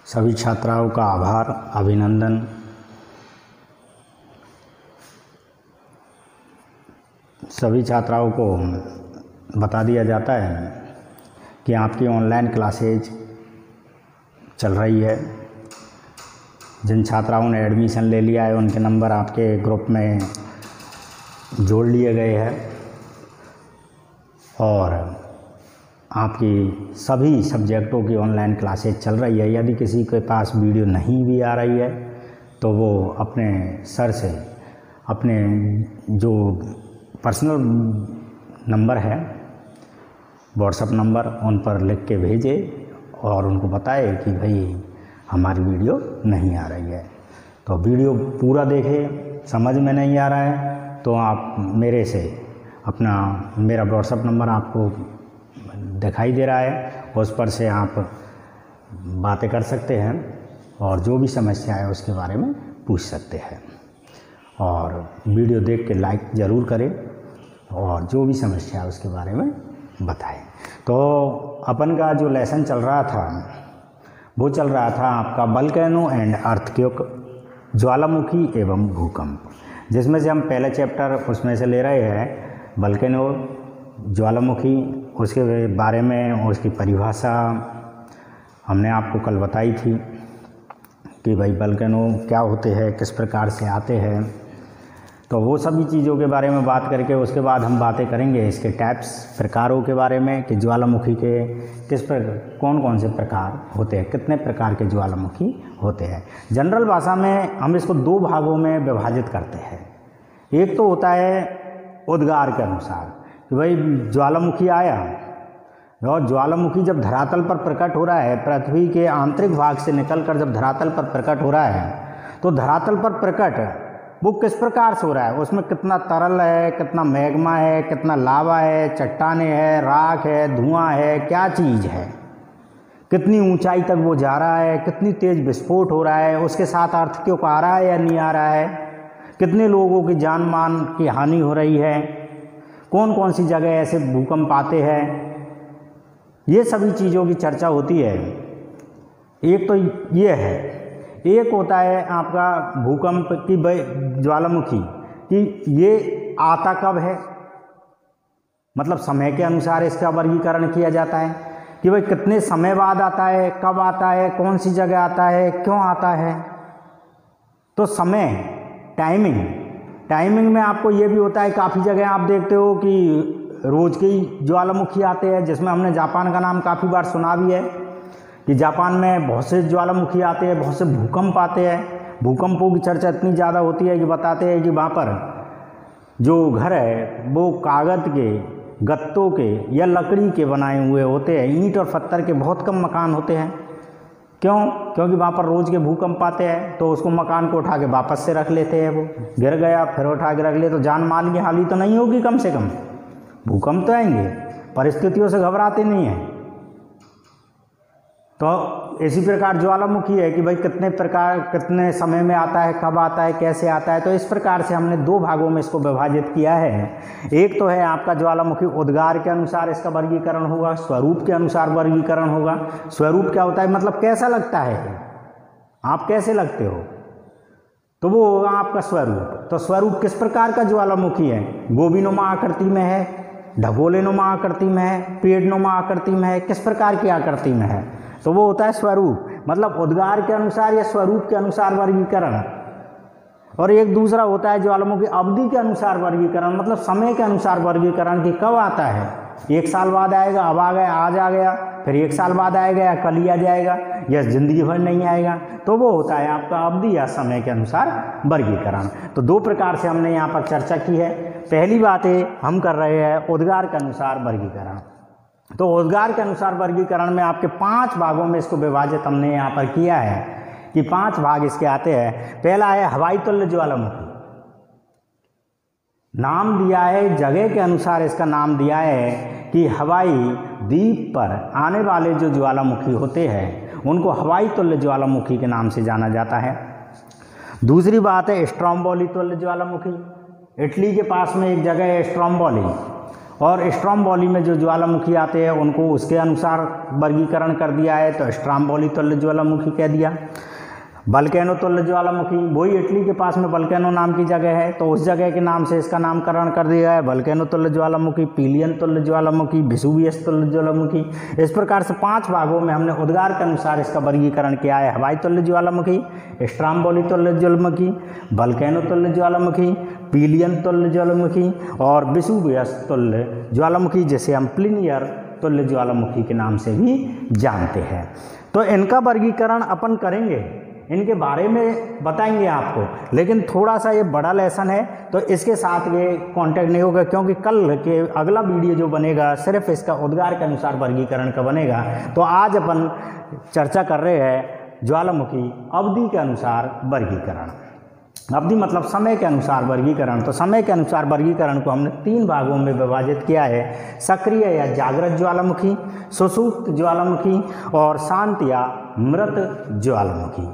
सभी छात्राओं का आभार, अभिनंदन। सभी छात्राओं को बता दिया जाता है कि आपकी ऑनलाइन क्लासेज चल रही है। जिन छात्राओं ने एडमिशन ले लिया है उनके नंबर आपके ग्रुप में जोड़ लिए गए हैं और आपकी सभी सब्जेक्टों की ऑनलाइन क्लासेज चल रही है। यदि किसी के पास वीडियो नहीं भी आ रही है तो वो अपने सर से अपने जो पर्सनल नंबर है, व्हाट्सएप नंबर, उन पर लिख के भेजे और उनको बताए कि भाई हमारी वीडियो नहीं आ रही है। तो वीडियो पूरा देखें, समझ में नहीं आ रहा है तो आप मेरे से मेरा व्हाट्सएप नंबर आपको दिखाई दे रहा है, उस पर से आप बातें कर सकते हैं और जो भी समस्या है उसके बारे में पूछ सकते हैं। और वीडियो देख के लाइक ज़रूर करें और जो भी समस्या है उसके बारे में बताएं। तो अपन का जो लेसन चल रहा था वो चल रहा था आपका वोल्केनो एंड अर्थक्वेक, ज्वालामुखी एवं भूकंप, जिसमें से हम पहले चैप्टर उसमें से ले रहे हैं वोल्केनो, ज्वालामुखी, उसके बारे में उसकी परिभाषा हमने आपको कल बताई थी कि भाई वोल्केनो क्या होते हैं, किस प्रकार से आते हैं। तो वो सभी चीज़ों के बारे में बात करके उसके बाद हम बातें करेंगे इसके टाइप्स, प्रकारों के बारे में कि ज्वालामुखी के कौन कौन से प्रकार होते हैं, कितने प्रकार के ज्वालामुखी होते हैं। जनरल भाषा में हम इसको दो भागों में विभाजित करते हैं। एक तो होता है उद्गार के अनुसार कि भाई ज्वालामुखी आया और ज्वालामुखी जब धरातल पर प्रकट हो रहा है, पृथ्वी के आंतरिक भाग से निकलकर जब धरातल पर प्रकट हो रहा है तो धरातल पर प्रकट वो किस प्रकार से हो रहा है, उसमें कितना तरल है, कितना मैग्मा है, कितना लावा है, चट्टाने है, राख है, धुआं है, क्या चीज़ है, कितनी ऊंचाई तक वो जा रहा है, कितनी तेज विस्फोट हो रहा है, उसके साथ अर्थक्वेक आ रहा है या नहीं आ रहा है, कितने लोगों की जान मान की हानि हो रही है, कौन कौन सी जगह ऐसे भूकंप आते हैं, ये सभी चीज़ों की चर्चा होती है। एक तो ये है, एक होता है आपका भूकंप की ज्वालामुखी कि ये आता कब है, मतलब समय के अनुसार इसका वर्गीकरण किया जाता है कि भाई कितने समय बाद आता है, कब आता है, कौन सी जगह आता है, क्यों आता है। तो समय, टाइमिंग में आपको ये भी होता है, काफ़ी जगह आप देखते हो कि रोज़ के ही ज्वालामुखी आते हैं, जिसमें हमने जापान का नाम काफ़ी बार सुना भी है कि जापान में बहुत से ज्वालामुखी आते हैं, बहुत से भूकंप आते हैं। भूकंपों की चर्चा इतनी ज़्यादा होती है कि बताते हैं कि वहाँ पर जो घर है वो कागज़ के, गत्तों के या लकड़ी के बनाए हुए होते हैं, ईंट और पत्थर के बहुत कम मकान होते हैं। क्यों? क्योंकि वहाँ पर रोज़ के भूकंप आते हैं तो उसको मकान को उठा के वापस से रख लेते हैं, वो गिर गया फिर उठा के रख ले तो जान माल की हानि तो नहीं होगी, कम से कम भूकंप तो आएंगे, परिस्थितियों से घबराते नहीं हैं। तो इसी प्रकार ज्वालामुखी है कि भाई कितने समय में आता है, कब आता है, कैसे आता है। तो इस प्रकार से हमने दो भागों में इसको विभाजित किया है। एक तो है आपका ज्वालामुखी उद्गार के अनुसार इसका वर्गीकरण होगा, स्वरूप के अनुसार वर्गीकरण होगा। स्वरूप क्या होता है, मतलब कैसा लगता है, आप कैसे लगते हो, तो वो होगा आपका स्वरूप। तो स्वरूप किस प्रकार का ज्वालामुखी है, गोबीनुमा आकृति में है, ढगोलेनुमा आकृति में है, पेड़नुमा आकृति में है, किस प्रकार की आकृति में है, तो वो होता है स्वरूप। मतलब उद्गार के अनुसार या स्वरूप के अनुसार वर्गीकरण। और एक दूसरा होता है ज्वालामुखी अवधि के अनुसार वर्गीकरण, मतलब समय के अनुसार वर्गीकरण कि कब आता है, 1 साल बाद आएगा, अब आ गया, आज आ गया, फिर 1 साल बाद आएगा या कल ही आ जाएगा या जिंदगी भर नहीं आएगा। तो वो होता है आपका अवधि या समय के अनुसार वर्गीकरण। तो दो प्रकार से हमने यहाँ पर चर्चा की है। पहली बात है हम कर रहे हैं उद्गार के अनुसार वर्गीकरण। तो उद्गार के अनुसार वर्गीकरण में आपके 5 भागों में इसको विभाजित हमने यहाँ पर किया है कि 5 भाग इसके आते हैं। पहला है हवाई तुल्य ज्वालामुखी, नाम दिया है जगह के अनुसार, इसका नाम दिया है कि हवाई द्वीप पर आने वाले जो ज्वालामुखी होते हैं उनको हवाई तुल्य ज्वालामुखी के नाम से जाना जाता है। दूसरी बात है स्ट्रोम्बोली तुल्य ज्वालामुखी। इटली के पास में एक जगह है स्ट्रोम्बोली, और स्ट्रोम्बोली में जो ज्वालामुखी आते हैं उनको उसके अनुसार वर्गीकरण कर दिया है, तो स्ट्रोम्बोली तुल्य ज्वालामुखी कह दिया। वल्केनो तुल्य ज्वालामुखी, वही इटली के पास में वल्केनो नाम की जगह है, तो उस जगह के नाम से इसका नामकरण कर दिया है, वल्केनो तुल्य ज्वालामुखी, पिलियन तुल्य ज्वालामुखी, वेसुवियस तुल्य ज्वालामुखी। इस प्रकार से 5 भागों में हमने उद्गार के अनुसार इसका वर्गीकरण किया है। हवाई तुल्य ज्वालामुखी, स्ट्रोम्बोली तुल्य ज्वालामुखी, वल्केनो तुल्य ज्वालामुखी, पिलियन तुल्य ज्वालामुखी और वेसुवियस तुल्य ज्वालामुखी, जिसे हम प्लिनियर तुल्य ज्वालामुखी के नाम से भी जानते हैं। तो इनका वर्गीकरण अपन करेंगे, इनके बारे में बताएंगे आपको, लेकिन थोड़ा सा ये बड़ा लेसन है तो इसके साथ ये कांटेक्ट नहीं होगा, क्योंकि कल के अगला वीडियो जो बनेगा सिर्फ इसका उद्गार के अनुसार वर्गीकरण का बनेगा। तो आज अपन चर्चा कर रहे हैं ज्वालामुखी अवधि के अनुसार वर्गीकरण। अवधि मतलब समय के अनुसार वर्गीकरण। तो समय के अनुसार वर्गीकरण को हमने 3 भागों में विभाजित किया है, सक्रिय या जागृत ज्वालामुखी, सुषुप्त ज्वालामुखी और शांत या मृत ज्वालामुखी।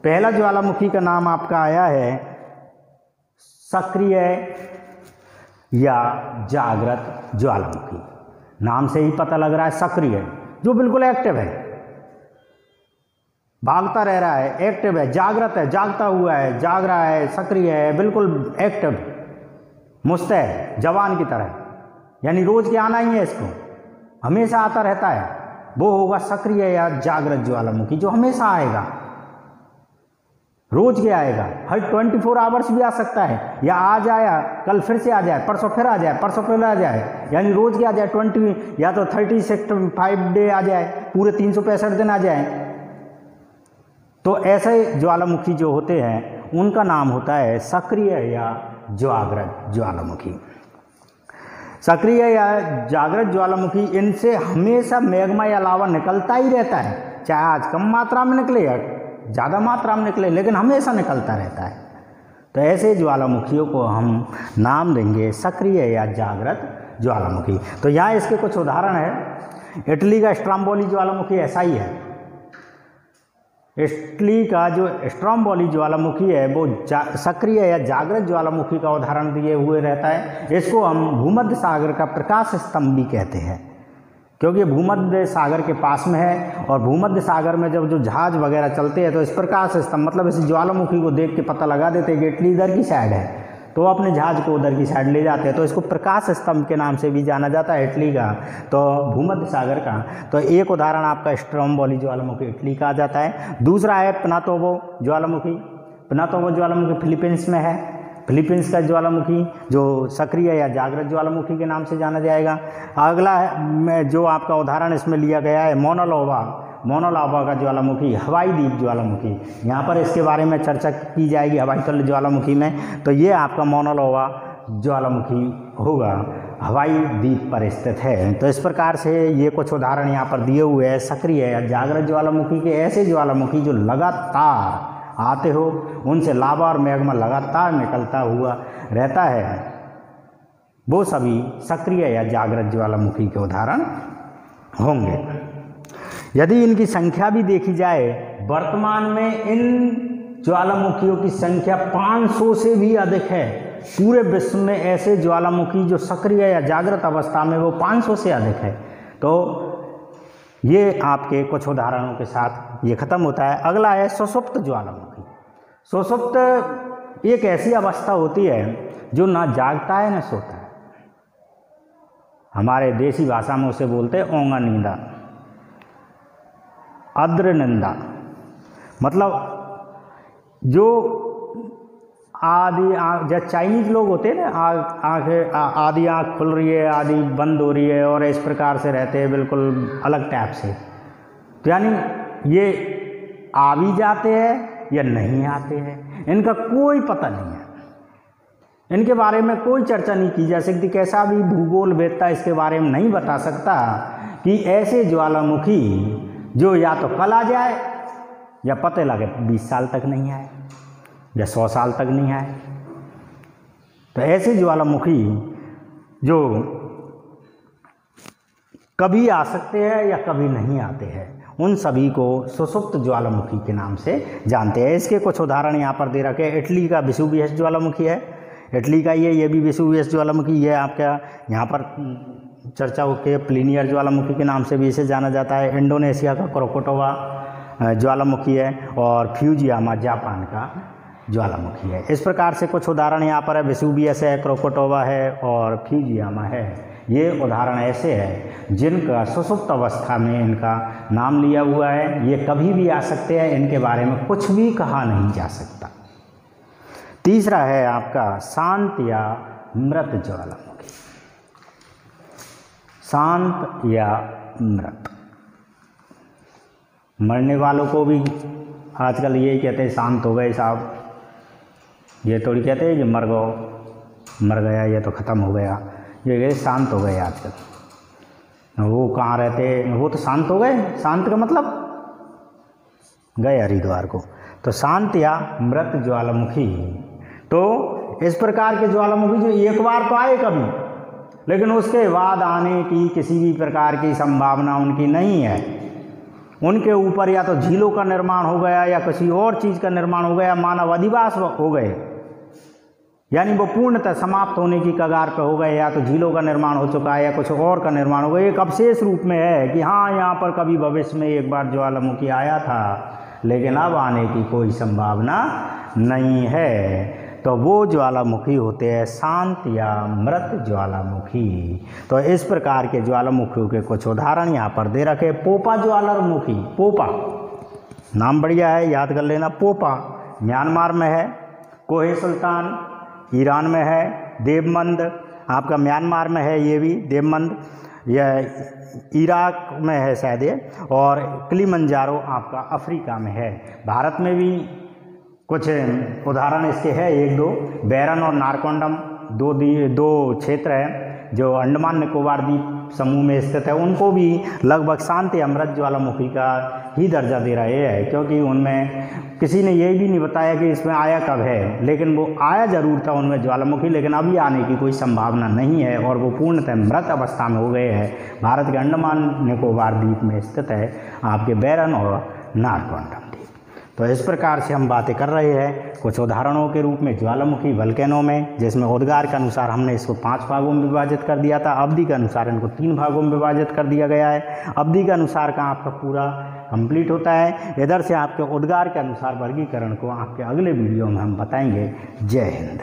पहला ज्वालामुखी का नाम आपका आया है सक्रिय या जागृत ज्वालामुखी। नाम से ही पता लग रहा है सक्रिय, जो बिल्कुल एक्टिव है, भागता रह रहा है, एक्टिव है। जागृत है, जागता हुआ है, जाग रहा है, सक्रिय है, बिल्कुल एक्टिव, मुस्तैद, जवान की तरह, यानी रोज के आना ही है, इसको हमेशा आता रहता है, वो होगा सक्रिय या जागृत ज्वालामुखी, जो हमेशा आएगा, रोज के आएगा, हर 24 आवर्स भी आ सकता है, या आज आया कल फिर से आ जाए, परसों फिर आ जाए, परसों फिर आ जाए, यानी रोज के आ जाए, 20 या तो 35 डे आ जाए, पूरे 365 दिन आ जाए। तो ऐसे ज्वालामुखी जो होते हैं उनका नाम होता है सक्रिय या जागृत ज्वालामुखी। सक्रिय या जागृत ज्वालामुखी, इनसे हमेशा मैग्मा या लावा निकलता ही रहता है, चाहे आज कम मात्रा में निकले या ज़्यादा मात्रा में निकले, लेकिन हमेशा निकलता रहता है। तो ऐसे ज्वालामुखियों को हम नाम देंगे सक्रिय या जागृत ज्वालामुखी। तो यहाँ इसके कुछ उदाहरण है। इटली का स्ट्रोम्बोली ज्वालामुखी ऐसा ही है। इटली का जो स्ट्रोम्बोली ज्वालामुखी है वो सक्रिय या जागृत ज्वालामुखी का उदाहरण दिए हुए रहता है। इसको हम भूमध्य सागर का प्रकाश स्तंभ भी कहते हैं, क्योंकि भूमध्य सागर के पास में है, और भूमध्य सागर में जब जो जहाज वगैरह चलते हैं तो इस प्रकाश स्तंभ, मतलब इस ज्वालामुखी को देख के पता लगा देते हैं कि इटली इधर की साइड है, तो अपने जहाज को उधर की साइड ले जाते हैं। तो इसको प्रकाश स्तंभ के नाम से भी जाना जाता है इटली का, तो भूमध्य सागर का। तो एक उदाहरण आपका स्ट्रोम्बोली ज्वालामुखी इटली का आ जाता है। दूसरा है पिनातोबो ज्वालामुखी। पिनातोबो ज्वालामुखी फिलीपींस में है। फिलीपींस का ज्वालामुखी जो सक्रिय या जागृत ज्वालामुखी के नाम से जाना जाएगा। अगला है जो आपका उदाहरण इसमें लिया गया है मोना लावा का ज्वालामुखी, हवाई द्वीप ज्वालामुखी। यहाँ पर इसके बारे में चर्चा की जाएगी हवाई तुल्य ज्वालामुखी में। तो ये आपका मोना लावा ज्वालामुखी होगा, हवाई द्वीप पर स्थित है। तो इस प्रकार से ये कुछ उदाहरण यहाँ पर दिए हुए हैं सक्रिय या जागृत ज्वालामुखी के। ऐसे ज्वालामुखी जो लगातार आते हो, उनसे लावा और मैग्मा लगातार निकलता हुआ रहता है, वो सभी सक्रिय या जागृत ज्वालामुखी के उदाहरण होंगे। यदि इनकी संख्या भी देखी जाए, वर्तमान में इन ज्वालामुखियों की संख्या 500 से भी अधिक है। पूरे विश्व में ऐसे ज्वालामुखी जो सक्रिय या जागृत अवस्था में, वो 500 से अधिक है। तो ये आपके कुछ उदाहरणों के साथ ये खत्म होता है। अगला है सुषुप्त ज्वालामुखी। सुषुप्त एक ऐसी अवस्था होती है जो ना जागता है ना सोता है। हमारे देसी भाषा में उसे बोलते हैं ओंगा नींदा, अद्र-निंदा। मतलब जो जैसे चाइनीज लोग होते हैं ना, आँखें आधी आँख खुल रही है, आधी बंद हो रही है, और इस प्रकार से रहते हैं बिल्कुल अलग टाइप से। तो यानी ये आ भी जाते हैं या नहीं आते हैं, इनका कोई पता नहीं है, इनके बारे में कोई चर्चा नहीं की जा सकती। कैसा भी भूगोल वेत्ता इसके बारे में नहीं बता सकता कि ऐसे ज्वालामुखी जो या तो कल आ जाए या पता लगे 20 साल तक नहीं आए या 100 साल तक नहीं आए। तो ऐसे ज्वालामुखी जो कभी आ सकते हैं या कभी नहीं आते हैं, उन सभी को सुषुप्त ज्वालामुखी के नाम से जानते हैं। इसके कुछ उदाहरण यहाँ पर दे रखे हैं। इटली का वेसुवियस ज्वालामुखी है, इटली का ये भी वेसुवियस ज्वालामुखी, ये आपका यहाँ पर चर्चा होकर प्लिनियर ज्वालामुखी के नाम से भी इसे जाना जाता है। इंडोनेशिया का क्रोकोटोवा ज्वालामुखी है और फ्यूजियामा जापान का ज्वालामुखी है। इस प्रकार से कुछ उदाहरण यहाँ पर है, वेसुवियस है, क्रोकोटोवा है और फ्यूजियामा है। ये उदाहरण ऐसे हैं जिनका सुषुप्त अवस्था में इनका नाम लिया हुआ है। ये कभी भी आ सकते हैं, इनके बारे में कुछ भी कहा नहीं जा सकता। तीसरा है आपका शांत या मृत ज्वालामुखी। शांत या मृत, मरने वालों को भी आजकल यही कहते हैं शांत हो गए साहब, ये थोड़ी कहते हैं कि मर गया, ये तो ख़त्म हो गया, ये कहते शांत हो गए आजकल। वो कहाँ रहते, वो तो शांत हो गए, शांत का मतलब गए हरिद्वार को। तो शांत या मृत ज्वालामुखी, तो इस प्रकार के ज्वालामुखी जो एक बार तो आए कभी, लेकिन उसके बाद आने की किसी भी प्रकार की संभावना उनकी नहीं है। उनके ऊपर या तो झीलों का निर्माण हो गया या किसी और चीज़ का निर्माण हो गया, मानव अधिवास हो गए, यानी वो पूर्णतः समाप्त होने की कगार पर हो गए, या तो झीलों का निर्माण हो चुका है या कुछ और का निर्माण हो गया। एक अवशेष रूप में है कि हाँ यहाँ पर कभी भविष्य में एक बार ज्वालामुखी आया था, लेकिन अब आने की कोई संभावना नहीं है। तो वो ज्वालामुखी होते हैं शांत या मृत ज्वालामुखी। तो इस प्रकार के ज्वालामुखियों के कुछ उदाहरण यहाँ पर दे रखे। पोपा ज्वालामुखी, पोपा नाम बढ़िया है, याद कर लेना। पोपा म्यांमार में है, कोहे सुल्तान ईरान में है, देवमंद आपका म्यांमार में है, ये भी देवमंद, यह इराक में है शायद ये, और किलिमंजारो आपका अफ्रीका में है। भारत में भी कुछ उदाहरण इसके हैं, एक दो। बैरन और नारकोंडम दो क्षेत्र हैं जो अंडमान निकोबार द्वीप समूह में स्थित है, उनको भी लगभग शांत या मृत ज्वालामुखी का ही दर्जा दे रहे हैं, क्योंकि उनमें किसी ने ये भी नहीं बताया कि इसमें आया कब है, लेकिन वो आया जरूर था उनमें ज्वालामुखी, लेकिन अभी आने की कोई संभावना नहीं है और वो पूर्णतः मृत अवस्था में हो गए हैं। भारत के अंडमान निकोबार द्वीप में स्थित है आपके बैरन और नारकोंडम। तो इस प्रकार से हम बातें कर रहे हैं कुछ उदाहरणों के रूप में ज्वालामुखी वल्केनों में, जिसमें उद्गार के अनुसार हमने इसको 5 भागों में विभाजित कर दिया था, अवधि के अनुसार इनको 3 भागों में विभाजित कर दिया गया है। अवधि के अनुसार का आपका पूरा कंप्लीट होता है। इधर से आपके उद्गार के अनुसार वर्गीकरण को आपके अगले वीडियो में हम बताएंगे। जय हिंद।